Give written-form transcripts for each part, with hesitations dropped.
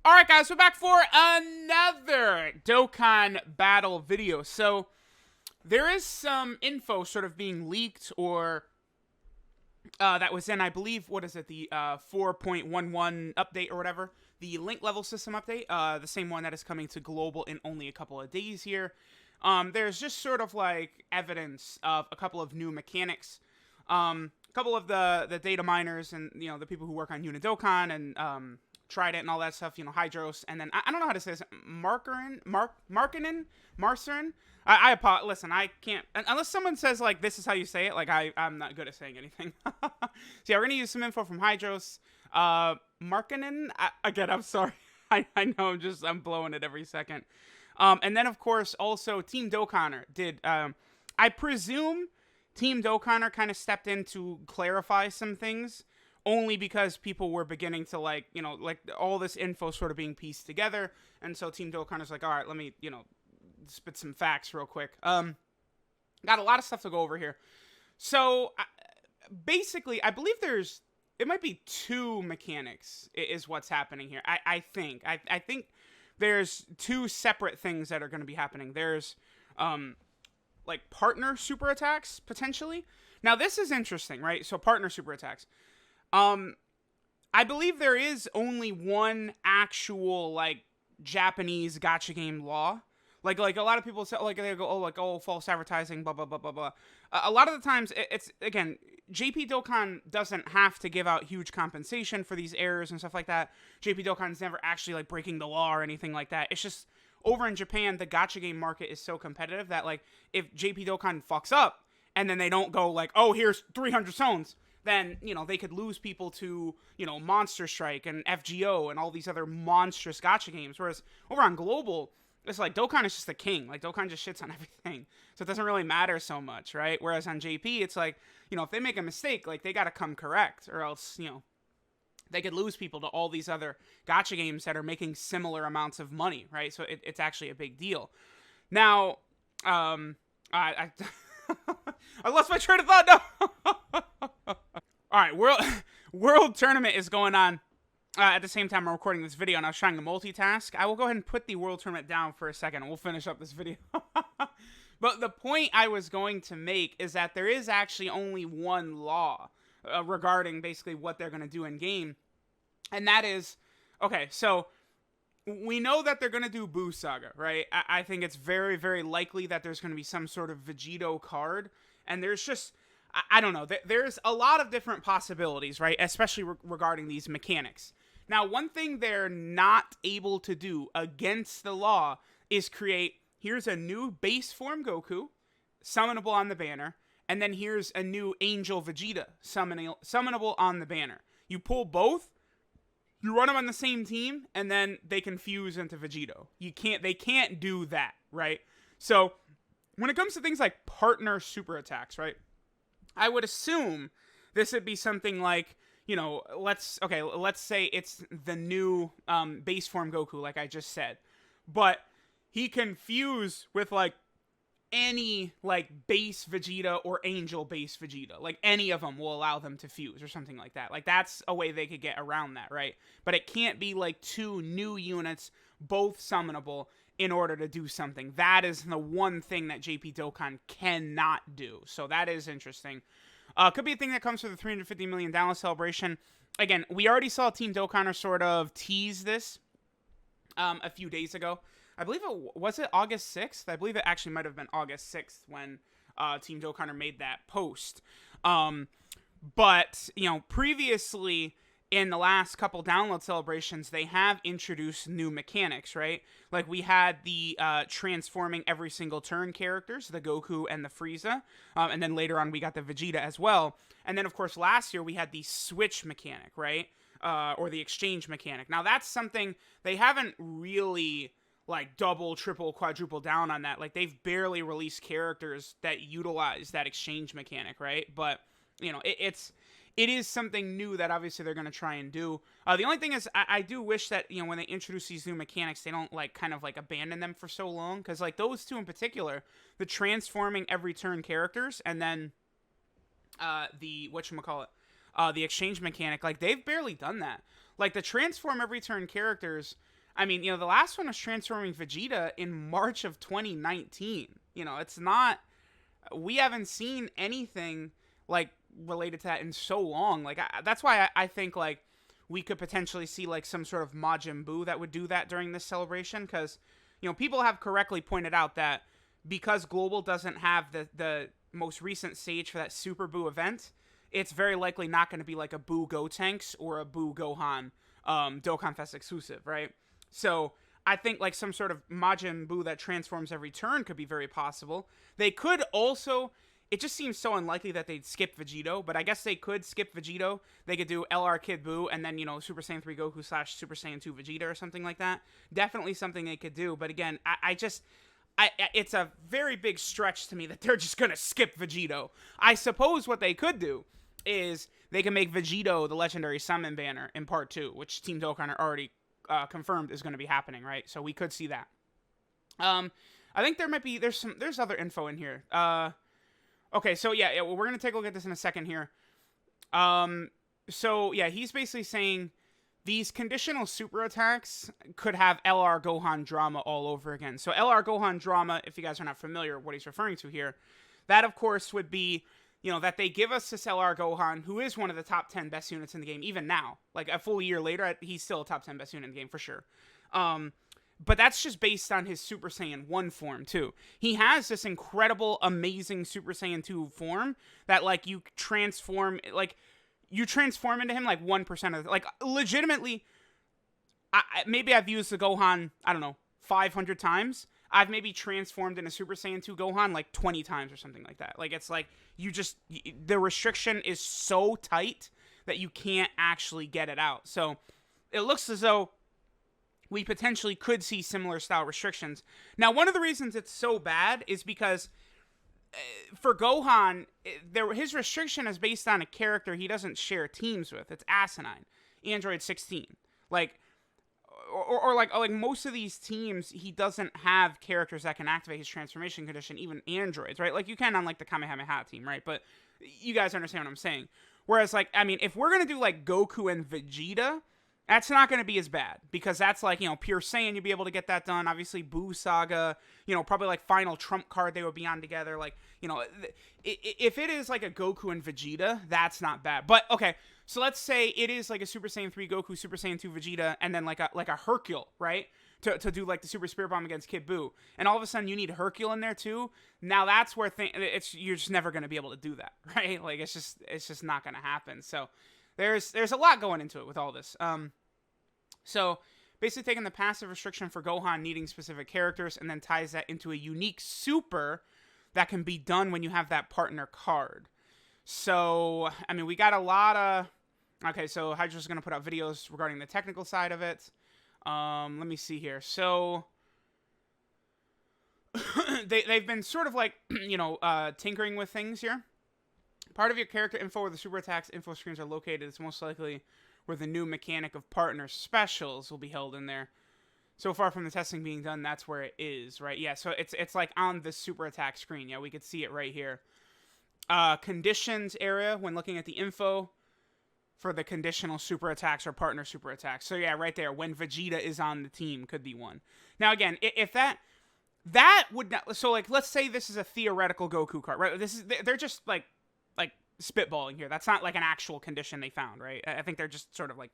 Alright guys, we're back for another Dokkan battle video. So, there is some info sort of being leaked or that was in, I believe, what is it, the 4.11 update or whatever. The link level system update, the same one that is coming to global in only a couple of days here. There's just sort of like evidence of a couple of new mechanics. A couple of the data miners and, you know, the people who work on Dokkan and Trident and all that stuff, you know, Hydros, and then I don't know how to say this, Markinen. I apologize. Listen, I can't unless someone says like this is how you say it. Like I'm not good at saying anything. So yeah, we're gonna use some info from Hydros. Markinen. Again, I'm sorry. I know I'm blowing it every second. And then of course also Team Doecon did. I presume Team Doecon kind of stepped in to clarify some things. Only because people were beginning to like, you know, like all this info sort of being pieced together. And so Team Dokkan is like, all right, let me, you know, spit some facts real quick. Got a lot of stuff to go over here. So basically, I believe it might be two mechanics is what's happening here. I think there's two separate things that are going to be happening. There's, like partner super attacks potentially. Now this is interesting, right? So partner super attacks. I believe there is only one actual, like, Japanese gacha game law. Like a lot of people say, like, they go, oh, false advertising, blah, blah, blah, blah, blah. A lot of the times, it's, again, JP Dokkan doesn't have to give out huge compensation for these errors and stuff like that. JP Dokkan's never actually, like, breaking the law or anything like that. It's just, over in Japan, the gacha game market is so competitive that, like, if JP Dokkan fucks up, and then they don't go, like, oh, here's 300 zones, then, you know, they could lose people to, you know, Monster Strike and FGO and all these other monstrous gacha games. Whereas over on global, it's like Dokkan is just the king. Like, Dokkan just shits on everything. So it doesn't really matter so much, right? Whereas on JP, it's like, you know, if they make a mistake, like, they gotta come correct. Or else, you know, they could lose people to all these other gacha games that are making similar amounts of money, right? So it's actually a big deal. Now, I lost my train of thought. No! All right, world tournament is going on at the same time I'm recording this video, and I was trying to multitask. I will go ahead and put the world tournament down for a second, and we'll finish up this video. But the point I was going to make is that there is actually only one law regarding basically what they're going to do in game, and that is, okay, so we know that they're going to do Boo Saga, right? I think it's very, very likely that there's going to be some sort of Vegito card, and there's just, I don't know, there's a lot of different possibilities, right? Especially regarding these mechanics. Now, one thing they're not able to do against the law is create, here's a new base form Goku, summonable on the banner, and then here's a new Angel Vegeta, summonable on the banner. You pull both, you run them on the same team, and then they can fuse into Vegito. They can't do that, right? So, when it comes to things like partner super attacks, right? I would assume this would be something like, you know, let's say it's the new base form Goku, like I just said. But he can fuse with, like, any, like, base Vegeta or Angel base Vegeta. Like, any of them will allow them to fuse or something like that. Like, that's a way they could get around that, right? But it can't be, like, two new units, both summonable, in order to do something. That is the one thing that JP Dokkan cannot do. So that is interesting. Could be a thing that comes with the $350 million celebration. Again, we already saw Team Dokkan sort of tease this a few days ago. I believe was it August 6th? I believe it actually might have been August 6th when Team Dokkan made that post. But, you know, previously in the last couple download celebrations, they have introduced new mechanics, right? Like, we had the transforming every single turn characters, the Goku and the Frieza, and then later on we got the Vegeta as well. And then, of course, last year we had the switch mechanic, right? Or the exchange mechanic. Now, that's something they haven't really, like, double, triple, quadruple down on that. Like, they've barely released characters that utilize that exchange mechanic, right? But, you know, it is something new that obviously they're going to try and do. The only thing is, I do wish that, you know, when they introduce these new mechanics, they don't, like, kind of, like, abandon them for so long. Because, like, those two in particular, the transforming every turn characters, and then the exchange mechanic, like, they've barely done that. Like, the transform every turn characters, I mean, the last one was transforming Vegeta in March of 2019. It's not. We haven't seen anything like related to that in so long. Like that's why I think like we could potentially see like some sort of Majin Buu that would do that during this celebration, because people have correctly pointed out that because Global doesn't have the most recent stage for that Super Buu event, it's very likely not going to be like a Buu Gotenks or a Buu Gohan Dokkan Fest exclusive, right? So I think like some sort of Majin Buu that transforms every turn could be very possible. They could also, it just seems so unlikely that they'd skip Vegito, but I guess they could skip Vegito. They could do LR Kid Buu and then, Super Saiyan 3 Goku / Super Saiyan 2 Vegeta or something like that. Definitely something they could do, but again, it's a very big stretch to me that they're just going to skip Vegito. I suppose what they could do is they can make Vegito the Legendary Summon banner in Part 2, which Team Dokkan are already confirmed is going to be happening, right? So we could see that. I think there's other info in here. Okay, so yeah, we're going to take a look at this in a second here. So yeah, he's basically saying these conditional super attacks could have LR Gohan drama all over again. So LR Gohan drama, if you guys are not familiar with what he's referring to here, that of course would be, that they give us this LR Gohan, who is one of the top 10 best units in the game, even now. Like, a full year later, he's still a top 10 best unit in the game, for sure. But that's just based on his Super Saiyan 1 form, too. He has this incredible, amazing Super Saiyan 2 form that, like, you transform into him, like, 1% of... Like, legitimately, maybe I've used the Gohan, I don't know, 500 times. I've maybe transformed into Super Saiyan 2 Gohan like 20 times or something like that. Like, it's like, the restriction is so tight that you can't actually get it out. So, it looks as though we potentially could see similar style restrictions. Now, one of the reasons it's so bad is because for Gohan, his restriction is based on a character he doesn't share teams with. It's asinine. Android 16. Like... Or like most of these teams, he doesn't have characters that can activate his transformation condition, even androids, right? Like, you can on, like, the Kamehameha team, right? But you guys understand what I'm saying. Whereas, like, I mean, if we're going to do, like, Goku and Vegeta, that's not going to be as bad. Because that's, like, pure Saiyan, you'd be able to get that done. Obviously, Buu Saga, probably, like, final trump card they would be on together. Like, if it is, like, a Goku and Vegeta, that's not bad. But, okay, so let's say it is like a Super Saiyan 3 Goku, Super Saiyan 2 Vegeta, and then like a Hercule, right? To do like the Super Spirit Bomb against Kid Buu. And all of a sudden you need Hercule in there too. Now that's where you're just never going to be able to do that, right? Like it's just not going to happen. So there's a lot going into it with all this. So basically taking the passive restriction for Gohan needing specific characters and then ties that into a unique super that can be done when you have that partner card. So, I mean, we got a lot of... Okay, so Hydra's going to put out videos regarding the technical side of it. Let me see here. So, they've been sort of like, tinkering with things here. Part of your character info where the super attacks info screens are located is most likely where the new mechanic of partner specials will be held in there. So far from the testing being done, that's where it is, right? Yeah, so it's like on the super attack screen. Yeah, we could see it right here. Conditions area when looking at the info for the conditional super attacks or partner super attacks. So yeah, right there, when Vegeta is on the team could be one. Now again, if that would not, so like let's say this is a theoretical Goku card, right? They're just like spitballing here. That's not like an actual condition they found, right? I think they're just sort of like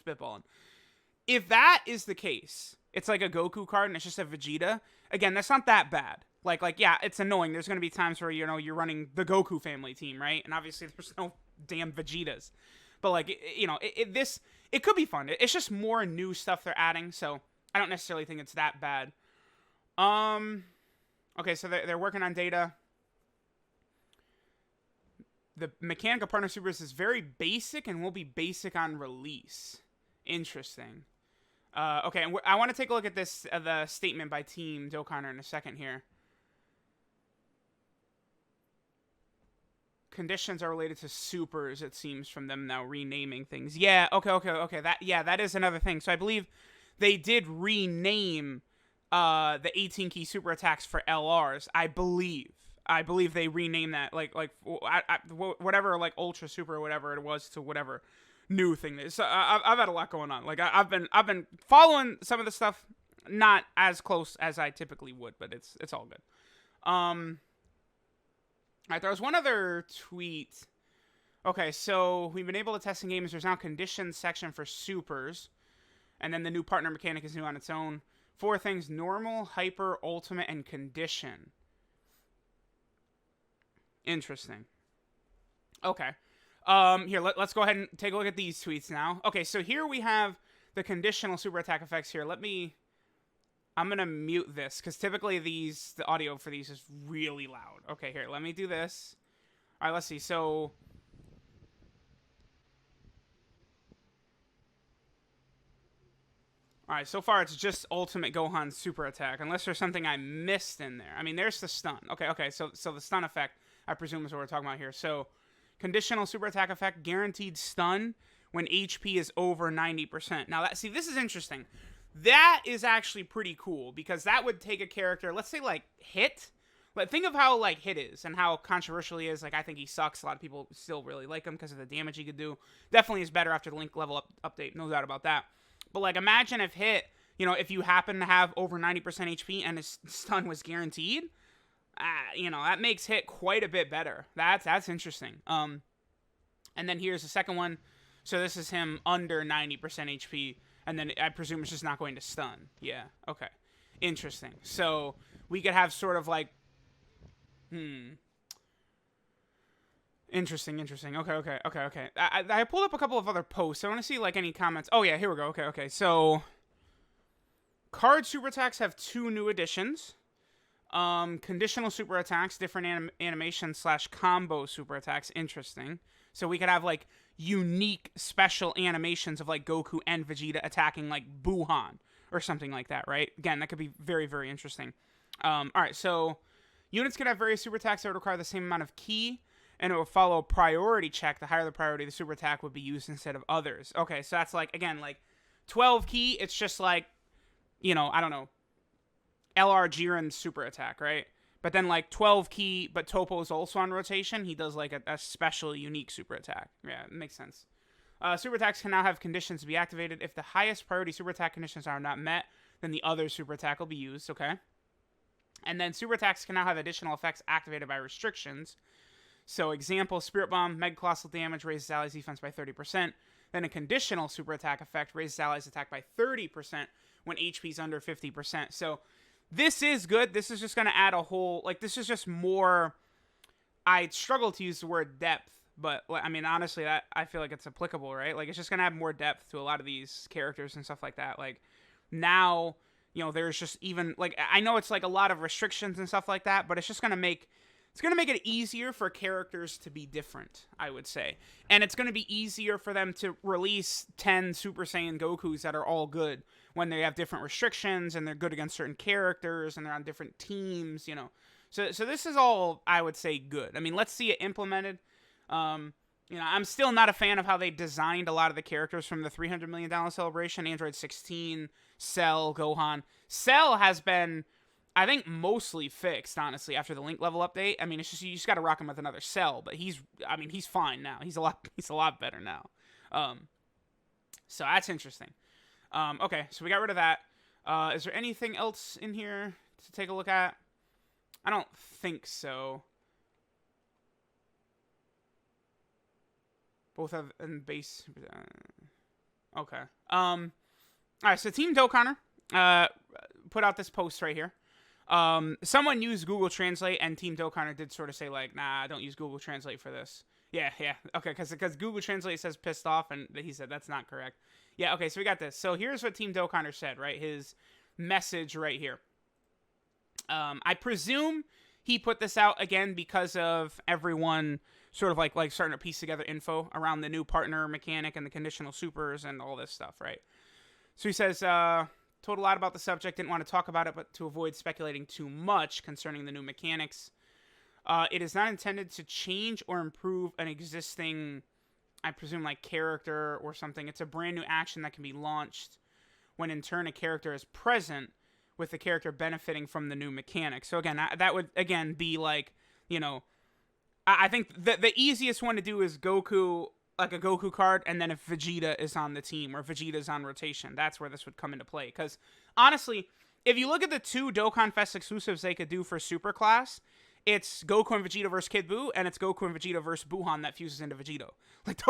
spitballing. If that is the case, it's like a Goku card and it's just a Vegeta. Again, that's not that bad. Like yeah, it's annoying. There's going to be times where, you're running the Goku family team, right? And obviously there's no damn Vegetas. But like, it could be fun. It's just more new stuff they're adding, so I don't necessarily think it's that bad. Okay, so they're working on data. The mechanical partner supers is very basic and will be basic on release. Interesting. Okay, and I want to take a look at this, the statement by Team Doecon in a second here. Conditions are related to supers, it seems, from them now renaming things. Yeah, okay. That is another thing. So I believe they did rename the 18 key super attacks for LRs. I believe they renamed that like whatever, like ultra super or whatever it was to whatever. new thing. So I've had a lot going on. Like I've been following some of the stuff, not as close as I typically would, but it's all good. All right, there was one other tweet. Okay, so we've been able to test in games. There's now conditions section for supers, and then the new partner mechanic is new on its own. 4 things: normal, hyper, ultimate, and condition. Interesting. Okay. Here, let's go ahead and take a look at these tweets now. Okay, so here we have the conditional super attack effects here. I'm going to mute this, because typically the audio for these is really loud. Okay, here, let me do this. All right, let's see. So all right, so far it's just Ultimate Gohan Super Attack, unless there's something I missed in there. I mean, there's the stun. Okay, so the stun effect, I presume, is what we're talking about here. So, conditional Super Attack effect, guaranteed stun when HP is over 90%. Now, this is interesting. That is actually pretty cool, because that would take a character, let's say, like, Hit. But think of how, like, Hit is, and how controversial he is. Like, I think he sucks. A lot of people still really like him because of the damage he could do. Definitely is better after the Link level update, no doubt about that. But, like, imagine if Hit, if you happen to have over 90% HP and his stun was guaranteed, that makes Hit quite a bit better. That's interesting. And then here's the second one. So this is him under 90% HP, and then I presume it's just not going to stun. Yeah, okay. Interesting. So we could have sort of like, Interesting. Okay. I pulled up a couple of other posts. I want to see, like, any comments. Oh, yeah, here we go. Okay. So, card super attacks have 2 new additions. Conditional super attacks, different animation / combo super attacks. Interesting. So, we could have, like, unique special animations of, like, Goku and Vegeta attacking, like, Buhan or something like that, right? Again, that could be very, very interesting. All right, so units can have various super attacks that would require the same amount of ki, and it will follow a priority check. The higher the priority, the super attack would be used instead of others. Okay, so that's, like, again, like, 12 ki, it's just like, I don't know, LR Jiren's super attack, right? But then, like, 12 ki, but Topo's also on rotation, he does, like, a special, unique super attack. Yeah, it makes sense. Super attacks can now have conditions to be activated. If the highest priority super attack conditions are not met, then the other super attack will be used, okay? And then super attacks can now have additional effects activated by restrictions. So, example, Spirit Bomb, Mega Colossal Damage, raises allies' defense by 30%. Then a conditional super attack effect raises allies' attack by 30% when HP is under 50%. So, this is good. This is just going to add a whole, like, this is just more, I struggle to use the word depth, but, I mean, honestly, that I feel like it's applicable, right? Like, it's just going to add more depth to a lot of these characters and stuff like that. Like, now, there's just even, like, I know it's, like, a lot of restrictions and stuff like that, but it's just going to make it easier for characters to be different, I would say. And it's going to be easier for them to release 10 Super Saiyan Gokus that are all good when they have different restrictions and they're good against certain characters and they're on different teams, So this is all, I would say, good. I mean, let's see it implemented. I'm still not a fan of how they designed a lot of the characters from the $300 million celebration. Android 16, Cell, Gohan. Cell has been, I think, mostly fixed, honestly, after the Link level update. I mean, it's just, you just got to rock him with another Cell, but he's fine now. He's a lot better now. So that's interesting. Okay, so we got rid of that. Is there anything else in here to take a look at? I don't think so. Both have in base. Okay. All right, so Team Doecon put out this post right here. Someone used Google Translate, and Team Doecon did sort of say, like, nah, don't use Google Translate for this. Yeah. Okay, because Google Translate says pissed off, and he said that's not correct. Yeah, okay, so we got this. So here's what Team Doecon said, right? His message right here. I presume he put this out, again, because of everyone sort of like starting to piece together info around the new partner mechanic and the conditional supers and all this stuff, right? So he says, told a lot about the subject, didn't want to talk about it, but to avoid speculating too much concerning the new mechanics. It is not intended to change or improve an existing, I presume, like, character or something. It's a brand new action that can be launched when, in turn, a character is present, with the character benefiting from the new mechanic. So, again, that would, again, be like, I think the easiest one to do is Goku like a Goku card, and then if Vegeta is on the team or Vegeta is on rotation, that's where this would come into play. Because honestly, if you look at the 2 Dokkan Fest exclusives they could do for Super Class, it's Goku and Vegeta versus Kid Buu, and it's Goku and Vegeta versus Buhan that fuses into Vegito. Like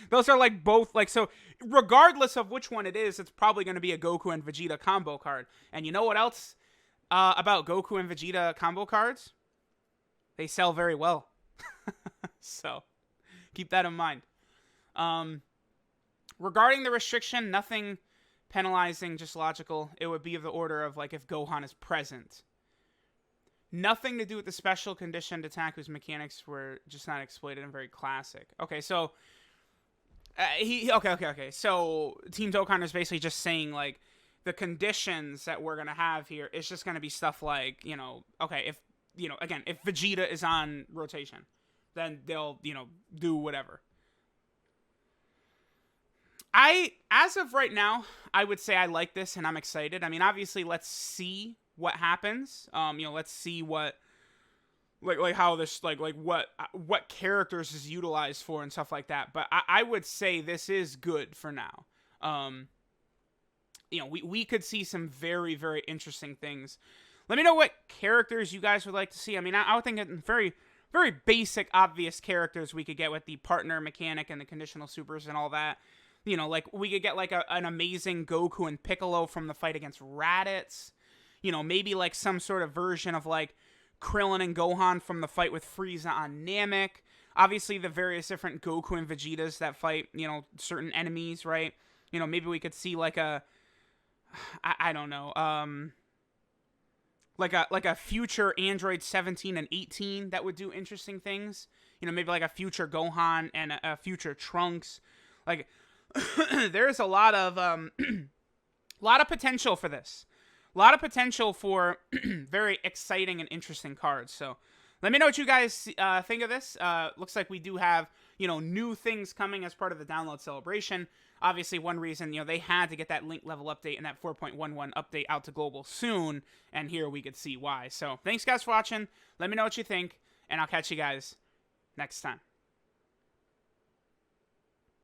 those are like both like, so regardless of which one it is, it's probably going to be a Goku and Vegeta combo card. And you know what else about Goku and Vegeta combo cards? They sell very well. So keep that in mind. Regarding the restriction, nothing penalizing, just logical. It would be of the order of like if Gohan is present. Nothing to do with the special conditioned attack whose mechanics were just not exploited and very classic. Okay, so okay. So Team Dokkan is basically just saying like the conditions that we're gonna have here is just gonna be stuff like, you know, okay, if again, if Vegeta is on rotation, then they'll, do whatever. As of right now, I would say I like this and I'm excited. I mean, obviously, let's see what happens. Let's see what, like how this, like what characters is utilized for and stuff like that. But I would say this is good for now. We could see some very, very interesting things. Let me know what characters you guys would like to see. I mean, I would think very, very basic, obvious characters we could get with the partner mechanic and the conditional supers and all that. Like we could get like an amazing Goku and Piccolo from the fight against Raditz. Maybe like some sort of version of like Krillin and Gohan from the fight with Frieza on Namek. Obviously, the various different Goku and Vegetas that fight, certain enemies, right? Maybe we could see like I don't know, like a future Android 17 and 18 that would do interesting things. Maybe like a future Gohan and a future Trunks. Like, there's a lot of potential for this. A lot of potential for very exciting and interesting cards. So let me know what you guys think of this. Looks like we do have, new things coming as part of the download celebration. Obviously, one reason, they had to get that link level update and that 4.11 update out to global soon. And here we could see why. So thanks, guys, for watching. Let me know what you think. And I'll catch you guys next time.